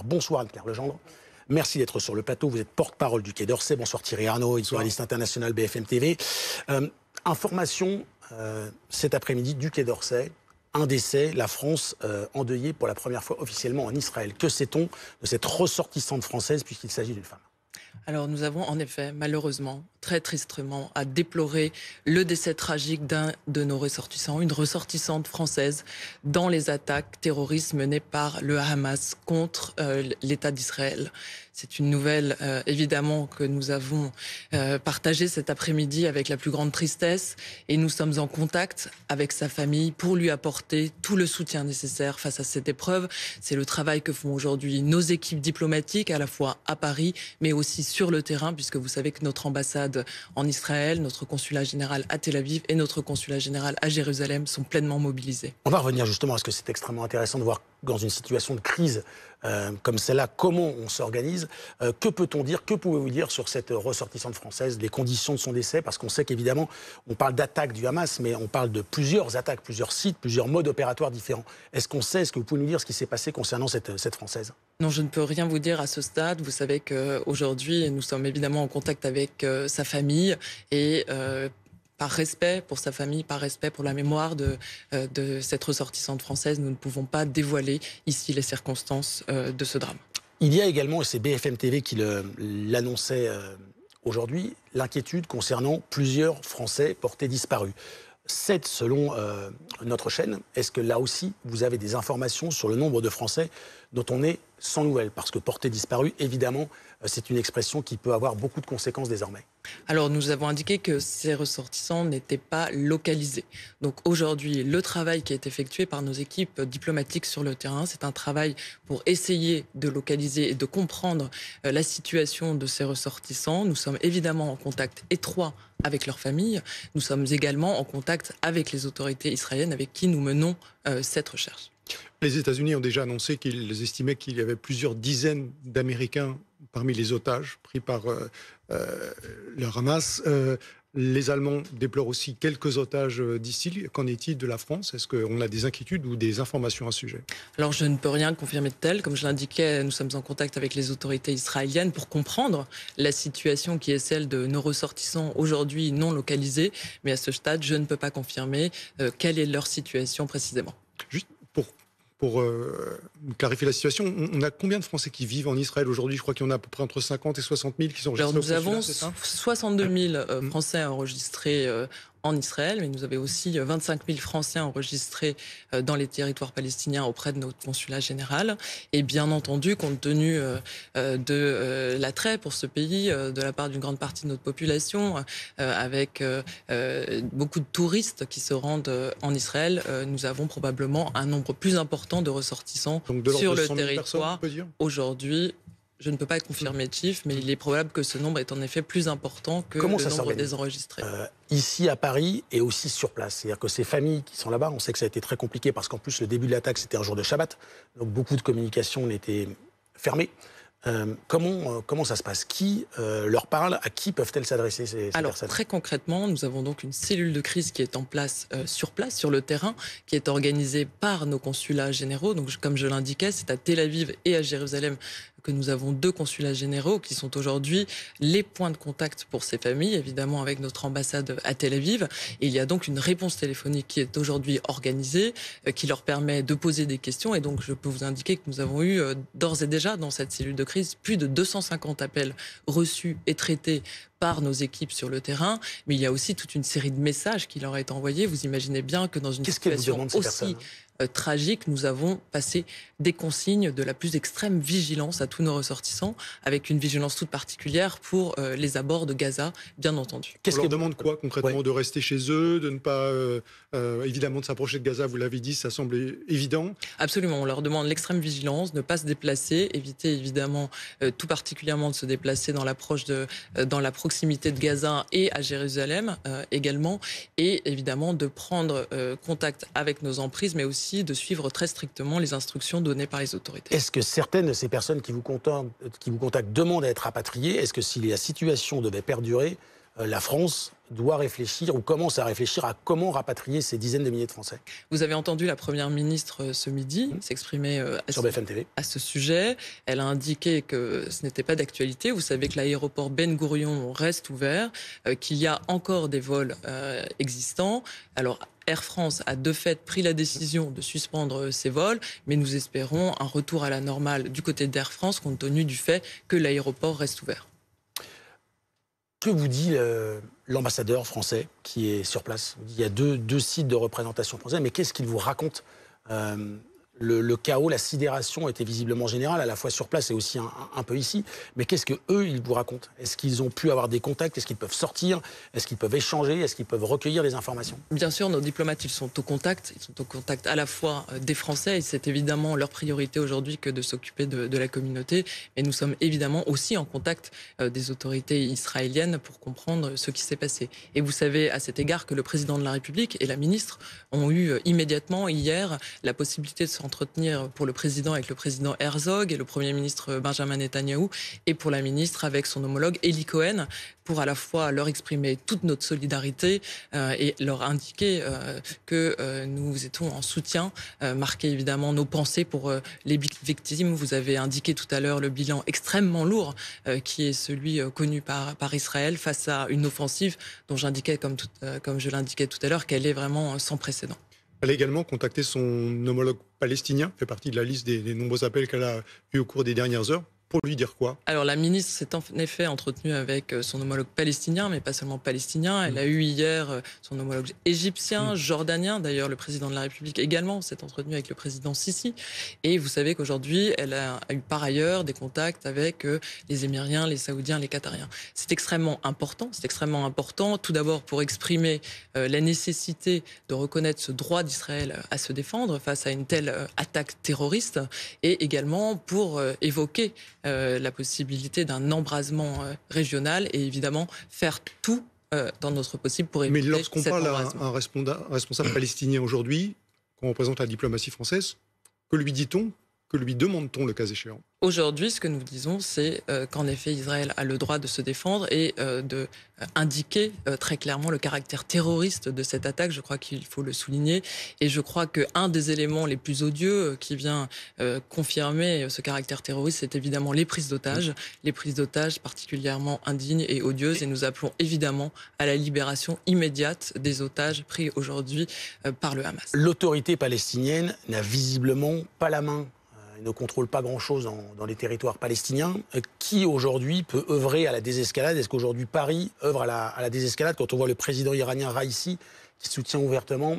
Bonsoir Anne-Claire Legendre. Merci d'être sur le plateau. Vous êtes porte-parole du Quai d'Orsay. Bonsoir Thierry Arnaud, éditorialiste international BFM TV. Information cet après-midi du Quai d'Orsay. Un décès, la France endeuillée pour la première fois officiellement en Israël. Que sait-on de cette ressortissante française puisqu'il s'agit d'une femme? Alors nous avons en effet, malheureusement, très tristement, à déplorer le décès tragique d'un de nos ressortissants, une ressortissante française, dans les attaques terroristes menées par le Hamas contre l'État d'Israël. C'est une nouvelle, évidemment, que nous avons partagée cet après-midi avec la plus grande tristesse. Et nous sommes en contact avec sa famille pour lui apporter tout le soutien nécessaire face à cette épreuve. C'est le travail que font aujourd'hui nos équipes diplomatiques, à la fois à Paris, mais aussi sur le terrain, puisque vous savez que notre ambassade en Israël, notre consulat général à Tel Aviv et notre consulat général à Jérusalem sont pleinement mobilisés. On va revenir justement à ce que c'est extrêmement intéressant de voir dans une situation de crise comme celle-là, comment on s'organise. Que peut-on dire, que pouvez-vous dire sur cette ressortissante française, les conditions de son décès? Parce qu'on sait qu'évidemment, on parle d'attaque du Hamas, mais on parle de plusieurs attaques, plusieurs sites, plusieurs modes opératoires différents. Est-ce que vous pouvez nous dire ce qui s'est passé concernant cette Française? Non, je ne peux rien vous dire à ce stade. Vous savez qu'aujourd'hui, nous sommes évidemment en contact avec sa famille et par respect pour sa famille, par respect pour la mémoire de cette ressortissante française, nous ne pouvons pas dévoiler ici les circonstances de ce drame. Il y a également, et c'est BFM TV qui l'annonçait aujourd'hui, l'inquiétude concernant plusieurs Français portés disparus. 7 selon notre chaîne. Est-ce que là aussi, vous avez des informations sur le nombre de Français dont on est sans nouvelles? Parce que porté disparu, évidemment, c'est une expression qui peut avoir beaucoup de conséquences désormais. Alors, nous avons indiqué que ces ressortissants n'étaient pas localisés. Donc aujourd'hui, le travail qui est effectué par nos équipes diplomatiques sur le terrain, c'est un travail pour essayer de localiser et de comprendre la situation de ces ressortissants. Nous sommes évidemment en contact étroit avec leurs familles. Nous sommes également en contact avec les autorités israéliennes avec qui nous menons cette recherche. Les États-Unis ont déjà annoncé qu'ils estimaient qu'il y avait plusieurs dizaines d'Américains parmi les otages pris par le Hamas. Les Allemands déplorent aussi quelques otages d'ici. Qu'en est-il de la France? Est-ce qu'on a des inquiétudes ou des informations à ce sujet? Alors je ne peux rien confirmer de tel. Comme je l'indiquais, nous sommes en contact avec les autorités israéliennes pour comprendre la situation qui est celle de nos ressortissants aujourd'hui non localisés. Mais à ce stade, je ne peux pas confirmer quelle est leur situation précisément. Juste pour clarifier la situation, on a combien de Français qui vivent en Israël aujourd'hui? Je crois qu'il y en a à peu près entre 50 et 60 000 qui sont enregistrés. Alors nous avons 62 000 Français enregistrés en Israël, mais nous avons aussi 25 000 Français enregistrés dans les territoires palestiniens auprès de notre consulat général. Et bien entendu, compte tenu de l'attrait pour ce pays de la part d'une grande partie de notre population, avec beaucoup de touristes qui se rendent en Israël, nous avons probablement un nombre plus important de ressortissants sur le territoire. Aujourd'hui, je ne peux pas confirmer de chiffre, mais il est probable que ce nombre est en effet plus important que le nombre des enregistrés. Ici à Paris et aussi sur place. C'est-à-dire que ces familles qui sont là-bas, on sait que ça a été très compliqué parce qu'en plus le début de l'attaque c'était un jour de Shabbat, donc beaucoup de communication était fermée. Comment ça se passe? Qui leur parle? À qui peuvent-elles s'adresser ces personnes? Très concrètement, nous avons donc une cellule de crise qui est en place, sur le terrain, qui est organisée par nos consulats généraux. Donc, comme je l'indiquais, c'est à Tel Aviv et à Jérusalem que nous avons 2 consulats généraux qui sont aujourd'hui les points de contact pour ces familles, évidemment avec notre ambassade à Tel Aviv. Et il y a donc une réponse téléphonique qui est aujourd'hui organisée, qui leur permet de poser des questions. Et donc, je peux vous indiquer que nous avons eu d'ores et déjà dans cette cellule de crise plus de 250 appels reçus et traités par nos équipes sur le terrain, mais il y a aussi toute une série de messages qui leur est envoyés. Vous imaginez bien que dans une situation aussi tragique, nous avons passé des consignes de la plus extrême vigilance à tous nos ressortissants, avec une vigilance toute particulière pour les abords de Gaza, bien entendu. On leur demande quoi concrètement? De rester chez eux, de ne pas, évidemment, de s'approcher de Gaza, vous l'avez dit, ça semble évident. Absolument, on leur demande l'extrême vigilance, ne pas se déplacer, éviter évidemment tout particulièrement de se déplacer dans la proximité de Gaza et à Jérusalem également, et évidemment de prendre contact avec nos emprises, mais aussi de suivre très strictement les instructions données par les autorités. Est-ce que certaines de ces personnes qui vous contactent demandent à être rapatriées? Est-ce que si la situation devait perdurer, la France doit réfléchir ou commence à réfléchir à comment rapatrier ces dizaines de milliers de Français. Vous avez entendu la Première ministre ce midi s'exprimer sur BFM TV à ce sujet. Elle a indiqué que ce n'était pas d'actualité. Vous savez que l'aéroport Ben Gourion reste ouvert, qu'il y a encore des vols existants. Alors, Air France a de fait pris la décision de suspendre ses vols, mais nous espérons un retour à la normale du côté d'Air France, compte tenu du fait que l'aéroport reste ouvert. Que vous dit l'ambassadeur français qui est sur place? Il y a deux sites de représentation française, mais qu'est-ce qu'il vous raconte? Le chaos, la sidération était visiblement générale, à la fois sur place et aussi un peu ici. Mais qu'est-ce qu'eux, ils vous racontent? Est-ce qu'ils ont pu avoir des contacts? Est-ce qu'ils peuvent sortir? Est-ce qu'ils peuvent échanger? Est-ce qu'ils peuvent recueillir des informations? Bien sûr, nos diplomates, ils sont au contact. Ils sont au contact à la fois des Français, et c'est évidemment leur priorité aujourd'hui que de s'occuper de la communauté. Mais nous sommes évidemment aussi en contact des autorités israéliennes pour comprendre ce qui s'est passé. Et vous savez à cet égard que le président de la République et la ministre ont eu immédiatement hier la possibilité de s'entretenir pour le président avec le président Herzog et le Premier ministre Benjamin Netanyahou, et pour la ministre avec son homologue Eli Cohen, pour à la fois leur exprimer toute notre solidarité et leur indiquer que nous étions en soutien, marquer évidemment nos pensées pour les victimes. Vous avez indiqué tout à l'heure le bilan extrêmement lourd qui est celui connu par Israël face à une offensive dont j'indiquais, comme je l'indiquais tout à l'heure, qu'elle est vraiment sans précédent. Elle a également contacté son homologue palestinien, fait partie de la liste des nombreux appels qu'elle a eus au cours des dernières heures. Pour lui dire quoi? Alors la ministre s'est en effet entretenue avec son homologue palestinien, mais pas seulement palestinien. Elle a eu hier son homologue égyptien, jordanien. D'ailleurs, le président de la République également s'est entretenu avec le président Sisi. Et vous savez qu'aujourd'hui, elle a eu par ailleurs des contacts avec les Émiriens, les Saoudiens, les Qatariens. C'est extrêmement important. C'est extrêmement important, tout d'abord pour exprimer la nécessité de reconnaître ce droit d'Israël à se défendre face à une telle attaque terroriste, et également pour évoquer la possibilité d'un embrasement régional et évidemment faire tout dans notre possible pour éviter cet embrasement. Mais lorsqu'on parle à un responsable palestinien aujourd'hui, qu'on représente la diplomatie française, que lui dit-on, que lui demande-t-on le cas échéant? Aujourd'hui, ce que nous disons, c'est qu'en effet, Israël a le droit de se défendre et de indiquer très clairement le caractère terroriste de cette attaque. Je crois qu'il faut le souligner. Et je crois qu'un des éléments les plus odieux qui vient confirmer ce caractère terroriste, c'est évidemment les prises d'otages. Les prises d'otages particulièrement indignes et odieuses. Et nous appelons évidemment à la libération immédiate des otages pris aujourd'hui par le Hamas. L'autorité palestinienne n'a visiblement pas la main. Il ne contrôle pas grand-chose dans les territoires palestiniens. Qui aujourd'hui peut œuvrer à la désescalade? Est-ce qu'aujourd'hui Paris œuvre à la désescalade quand on voit le président iranien Raïssi qui soutient ouvertement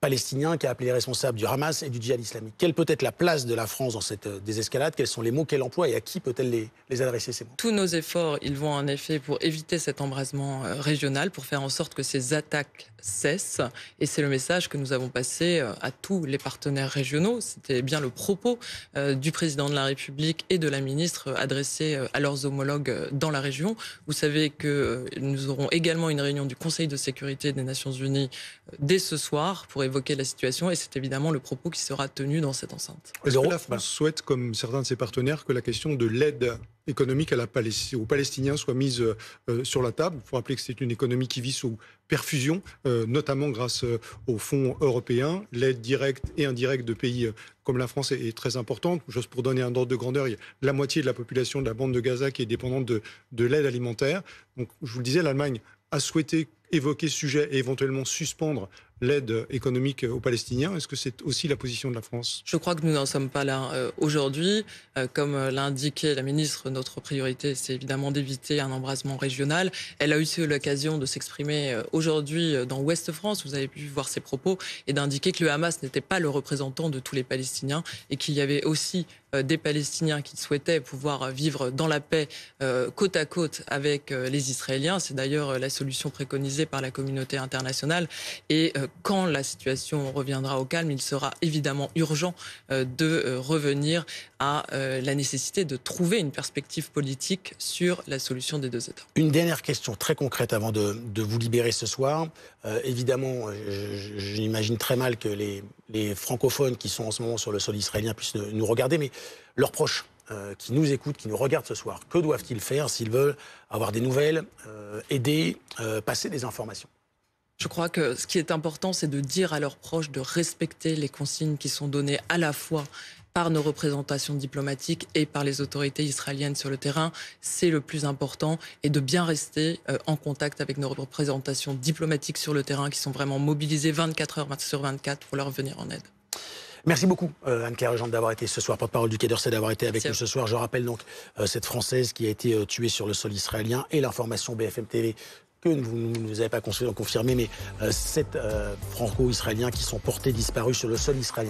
palestinien, qui a appelé les responsables du Hamas et du djihad islamique? Quelle peut être la place de la France dans cette désescalade? Quels sont les mots qu'elle emploie et à qui peut-elle les adresser, ces mots? Tous nos efforts, ils vont en effet pour éviter cet embrasement régional, pour faire en sorte que ces attaques cessent. Et c'est le message que nous avons passé à tous les partenaires régionaux. C'était bien le propos du président de la République et de la ministre adressé à leurs homologues dans la région. Vous savez que nous aurons également une réunion du Conseil de sécurité des Nations Unies dès ce soir pour évoquer la situation, et c'est évidemment le propos qui sera tenu dans cette enceinte. Est-ce que la France souhaite, comme certains de ses partenaires, que la question de l'aide économique aux Palestiniens soit mise sur la table? Il faut rappeler que c'est une économie qui vit sous perfusion, notamment grâce aux fonds européens. L'aide directe et indirecte de pays comme la France est très importante. Juste pour donner un ordre de grandeur, il y a la moitié de la population de la bande de Gaza qui est dépendante de l'aide alimentaire. Donc, je vous le disais, l'Allemagne a souhaité évoquer ce sujet et éventuellement suspendre l'aide économique aux Palestiniens. Est-ce que c'est aussi la position de la France? Je crois que nous n'en sommes pas là aujourd'hui. Comme l'a indiqué la ministre, notre priorité, c'est évidemment d'éviter un embrasement régional. Elle a eu l'occasion de s'exprimer aujourd'hui dans Ouest France, vous avez pu voir ses propos, et d'indiquer que le Hamas n'était pas le représentant de tous les Palestiniens et qu'il y avait aussi des Palestiniens qui souhaitaient pouvoir vivre dans la paix côte à côte avec les Israéliens. C'est d'ailleurs la solution préconisée par la communauté internationale. Et quand la situation reviendra au calme, il sera évidemment urgent de revenir à la nécessité de trouver une perspective politique sur la solution des deux États. Une dernière question très concrète avant de vous libérer ce soir. Évidemment, j'imagine très mal que les francophones qui sont en ce moment sur le sol israélien puissent nous regarder, mais leurs proches, qui nous écoutent, qui nous regardent ce soir, que doivent-ils faire s'ils veulent avoir des nouvelles, aider, passer des informations? Je crois que ce qui est important, c'est de dire à leurs proches de respecter les consignes qui sont données à la fois par nos représentations diplomatiques et par les autorités israéliennes sur le terrain. C'est le plus important, et de bien rester en contact avec nos représentations diplomatiques sur le terrain qui sont vraiment mobilisées 24 heures sur 24 pour leur venir en aide. Merci beaucoup, Anne-Claire Legendre, d'avoir été ce soir, porte-parole du Quai d'Orsay, d'avoir été avec nous ce soir. Je rappelle donc cette Française qui a été tuée sur le sol israélien, et l'information BFM TV que vous ne nous avez pas confirmé, mais 7 franco-israéliens qui sont portés disparus sur le sol israélien.